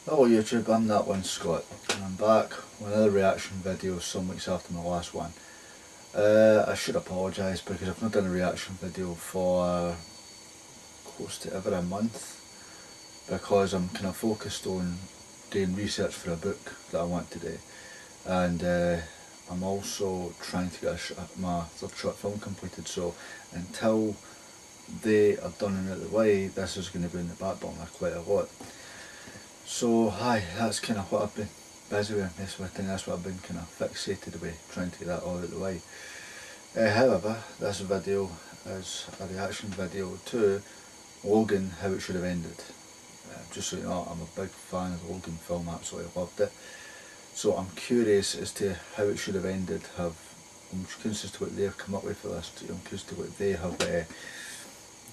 Hello YouTube, I'm that one Scott, and I'm back with another reaction video some weeks after my last one. I should apologise because I've not done a reaction video for close to over a month because I'm kind of focused on doing research for a book that I want to do, and I'm also trying to get my third short film completed, so until they are done and out of the way, this is going to be in the back burner quite a lot. So hi, that's kind of what I've been busy with this week, and that's what I've been kind of fixated with, trying to get that all out of the way. However, this video is a reaction video to Logan, How It Should Have Ended. Just so you know, I'm a big fan of the Logan film, absolutely loved it. So I'm curious as to how it should have ended. I'm curious as to what they've come up with for this. I'm curious to what they have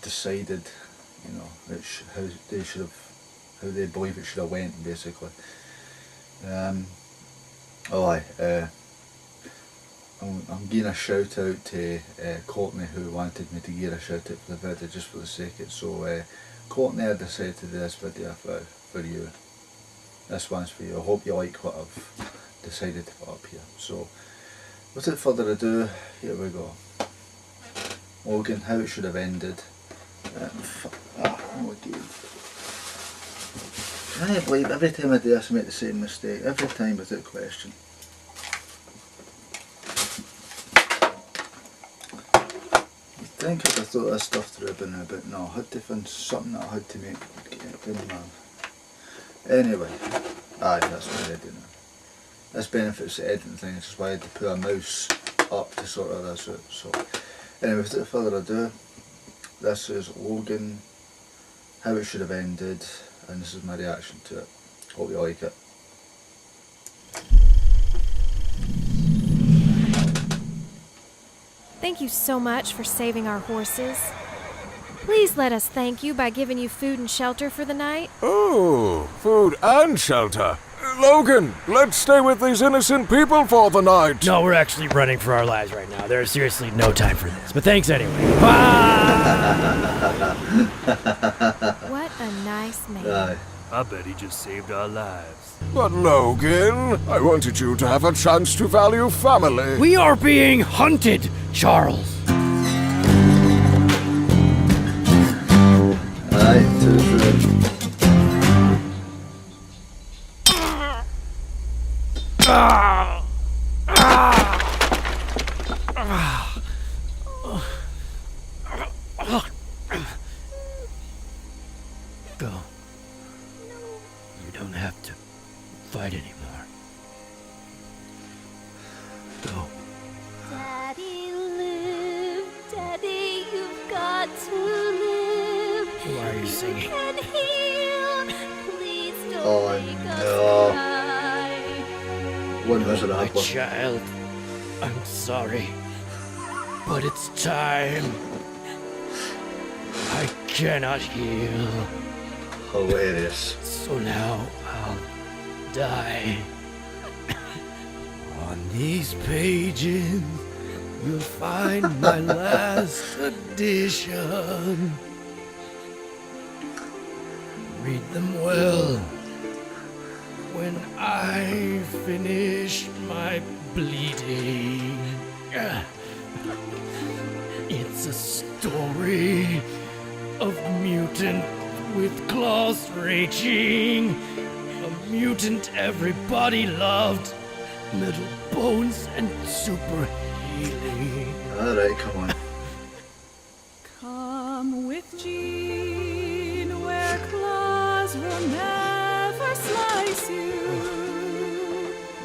decided, you know, how they should have, how they believe it should have went, basically. I'm giving a shout out to Courtney, who wanted me to give a shout out for the video just for the sake of it. So Courtney, I decided to do this video for you. This one's for you. I hope you like what I've decided to put up here. So without further ado, here we go. Logan, How It Should Have Ended. Oh dear. Can I believe every time I do this I make the same mistake, every time without question. You'd think I'd have thought this stuff through by now, but no, I had to find something that I had to make. Anyway, that's what I do now. This benefits the editing thing, which is why I had to put a mouse up to sort of this out. So anyway, without further ado, this is Logan, How It Should Have Ended, and this is my reaction to it. Hope you like it. Thank you so much for saving our horses. Please let us thank you by giving you food and shelter for the night. Oh, food and shelter. Logan, let's stay with these innocent people for the night. No, we're actually running for our lives right now. There's seriously no time for this. But thanks anyway. What a nice man. I bet he just saved our lives. But Logan, I wanted you to have a chance to value family. We are being hunted, Charles. Aye, to the truth. Go. You don't have to fight anymore. Go. Daddy, live. Daddy, you've got to live. Why are you singing? You can heal. Please don't Oh, make no. us cry. One miserable My one. child, I'm sorry, but it's time. I cannot heal, Hilarious. so now I'll die. On these pages, you'll find my last edition. Read them well. When I finish my bleeding, it's a story of a mutant with claws raging, a mutant everybody loved, metal bones and super healing. Alright, come on. Come with Jean, where claws will never slice you.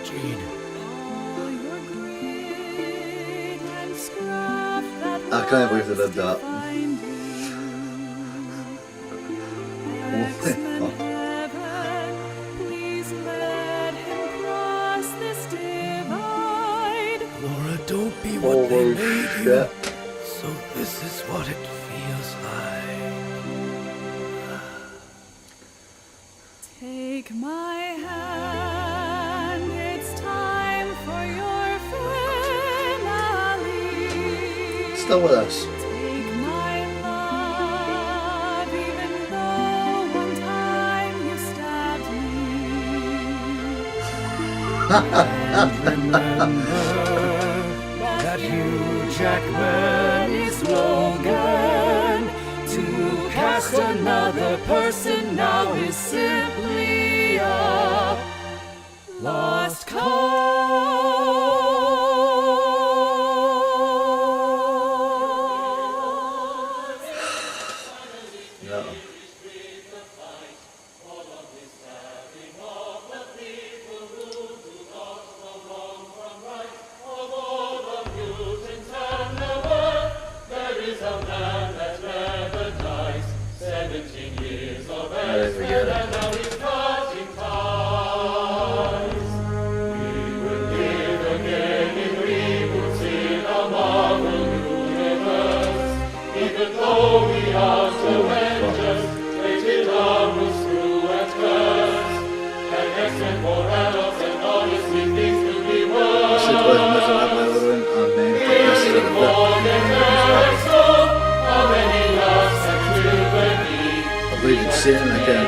Gene, All your grit and scruff that I can't believe they did that. find you. X-Men heaven, please let him cross this divide. Laura, don't be what they Holy made you. shit. So this is what it feels like. Take my hand, it's time for your finale. Still with us. Take my love, even though one time you stabbed me. that Hugh Jackman is Logan. To cast another person now is simply a lost cause. Yeah. Alright, we get it. I believe it's sitting again.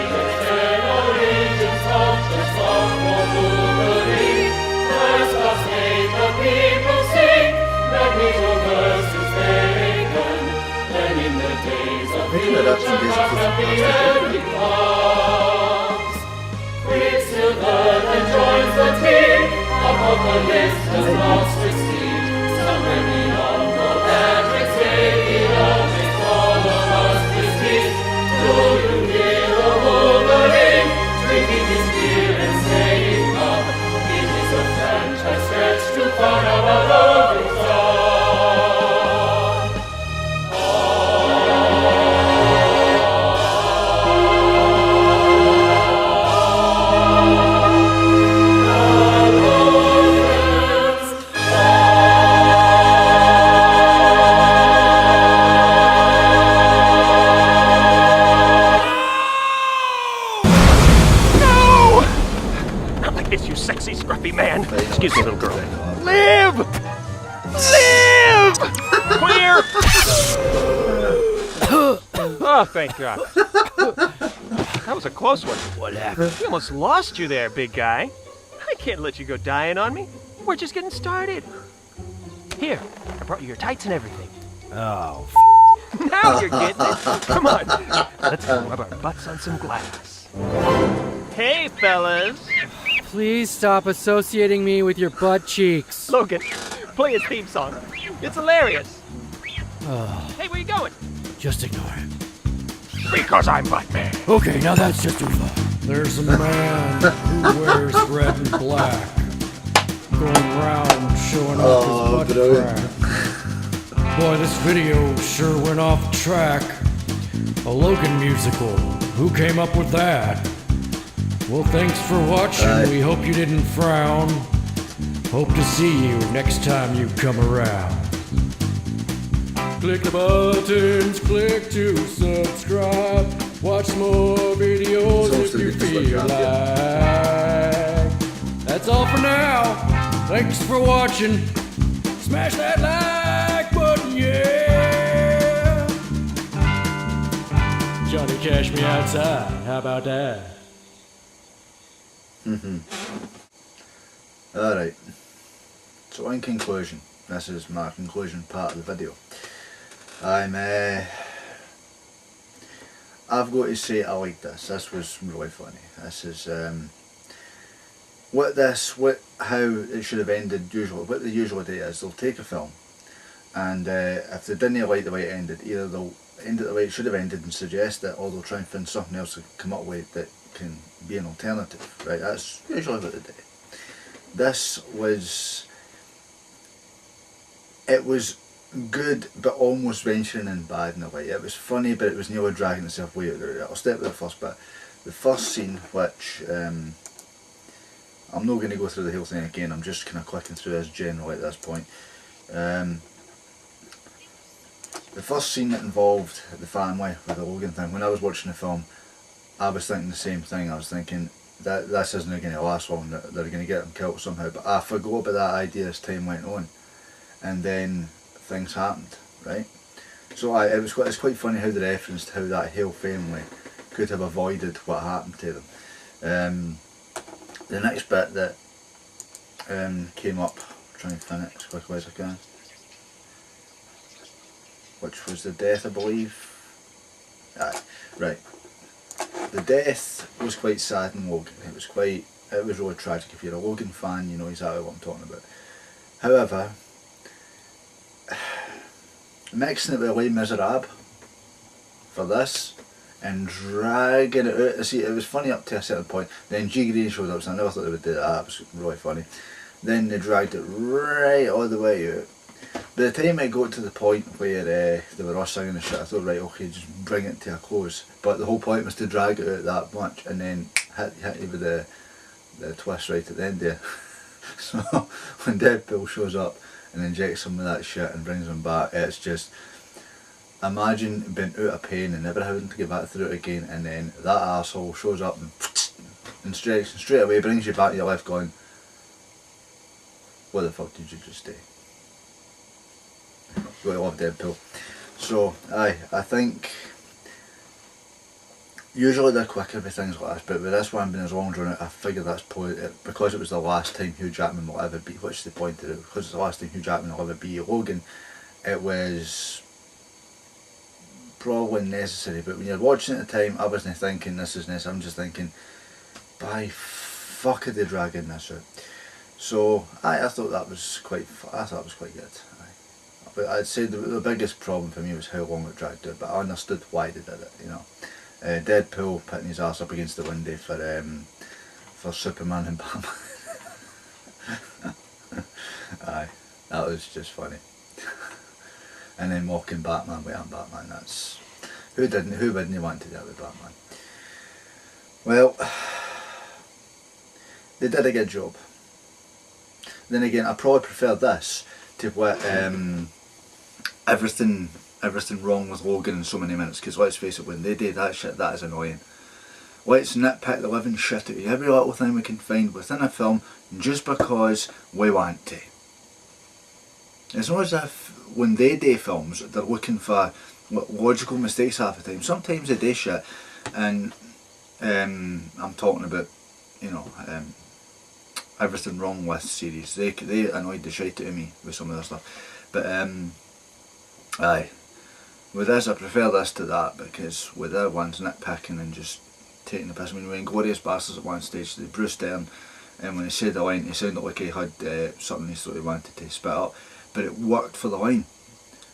Maybe that's some Quicksilver then joins the team. Apocalypse does not succeed. Somewhere beyond the magic stadium, makes all of us disease. Do you hear the Wolverine drinking his beer and saying, "Up"? It is a franchise stretch too far now, our Logan song. Sexy, scruffy man. Excuse me, little girl. Live! Live! Clear! Oh, thank God. That was a close one. What happened? We almost lost you there, big guy. I can't let you go dying on me. We're just getting started. Here, I brought you your tights and everything. Oh, Now you're getting it. Come on. Let's go rub our butts on some glass. Hey, fellas. Please stop associating me with your butt cheeks. Logan, play his theme song. It's hilarious. Hey, where you going? just ignore it. Because I'm Batman. Okay, now that's just too far. There's a man who wears red and black, going around showing off his butt crack. Boy, this video sure went off track. A Logan musical. Who came up with that? Well, thanks for watching. We hope you didn't frown. Hope to see you next time you come around. Click the buttons, click to subscribe. Watch more videos if you feel like. That's all for now. Thanks for watching. Smash that like button, yeah. Johnny Cash me outside. How about that? Alright. So in conclusion, this is my conclusion part of the video. I've got to say I like this. This was really funny. This is how it should have ended usually. What they usually do is they'll take a film and if they didn't like the way it ended, either they'll end it the way it should have ended and suggest it, or they'll try and find something else to come up with that can be an alternative. Right? That's usually what they do. This was, it was good but almost venturing in bad in a way. It was funny but it was nearly dragging itself way out there. I'll start with the first bit. The first scene, which I'm not going to go through the whole thing again, I'm just kind of clicking through as general at this point. The first scene that involved the family with the Logan thing, when I was watching the film I was thinking the same thing. I was thinking that this isn't going to last long, that they're going to get him killed somehow, but I forgot about that idea as time went on, and then things happened, right? So it's quite funny how they referenced how that Hale family could have avoided what happened to them. The next bit that came up, trying to fin it as quickly as I can, which was the death, I believe. Aye, right. The death was quite sad in Logan. It was really tragic. If you're a Logan fan, you know exactly what I'm talking about. However, mixing it with Les Miserables for this and dragging it out. See, it was funny up to a certain point. Then G Green showed up, so I never thought they would do that. It was really funny. Then they dragged it right all the way out. By the time it got to the point where they were all singing and shit, I thought, right, okay, just bring it to a close. But the whole point was to drag it out that much and then hit you with the twist right at the end there. So when Deadpool shows up and injects him with that shit and brings him back, it's just, imagine being out of pain and never having to get back through it again, and then that arsehole shows up and straight away brings you back to your life going, what the fuck did you just do? Really love Deadpool. So aye, I think usually they're quicker with things like this, but with this one being as long drawn out, I figured that's probably because it was the last time Hugh Jackman will ever be, which they pointed out, because it's the last time Hugh Jackman will ever be Logan, it was probably necessary. But when you're watching at the time, I wasn't thinking this is necessary. I'm just thinking, by fuck are they dragging this out? So I thought that was quite good. But I'd say the biggest problem for me was how long it dragged out, but I understood why they did it, you know. Deadpool putting his ass up against the window for Superman and Batman. Aye, that was just funny. And then mocking Batman with I'm Batman, that's... Who wouldn't want to do that with Batman? Well, they did a good job. Then again, I probably prefer this to what everything wrong with Logan in so many minutes, because let's face it, when they do that shit, that is annoying. Let's nitpick the living shit out of every little thing we can find within a film just because we want to. It's not as if when they do films they're looking for logical mistakes half the time. Sometimes they do shit, and I'm talking about, you know, everything wrong with series. They annoyed the shit out of me with some of their stuff. But aye, with this I prefer this to that, because with the other ones nitpicking and just taking the piss. I mean, when Inglorious Basterds at one stage, the Bruce Dern, and when he said the line, he sounded like he had something he thought he wanted to spit up, but it worked for the line.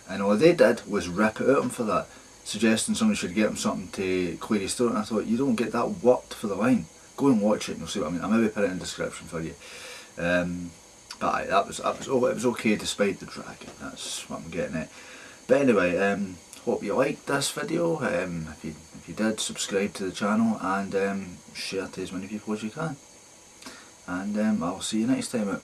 And all they did was rip it out of him for that, suggesting somebody should get him something to clear his throat, and I thought, you don't get that worked for the line. Go and watch it and you'll see what I mean. I'll maybe put it in the description for you. But aye, it was okay despite the drag. That's what I'm getting at. But anyway, hope you liked this video. If you did, subscribe to the channel and share it to as many people as you can. And I'll see you next time out.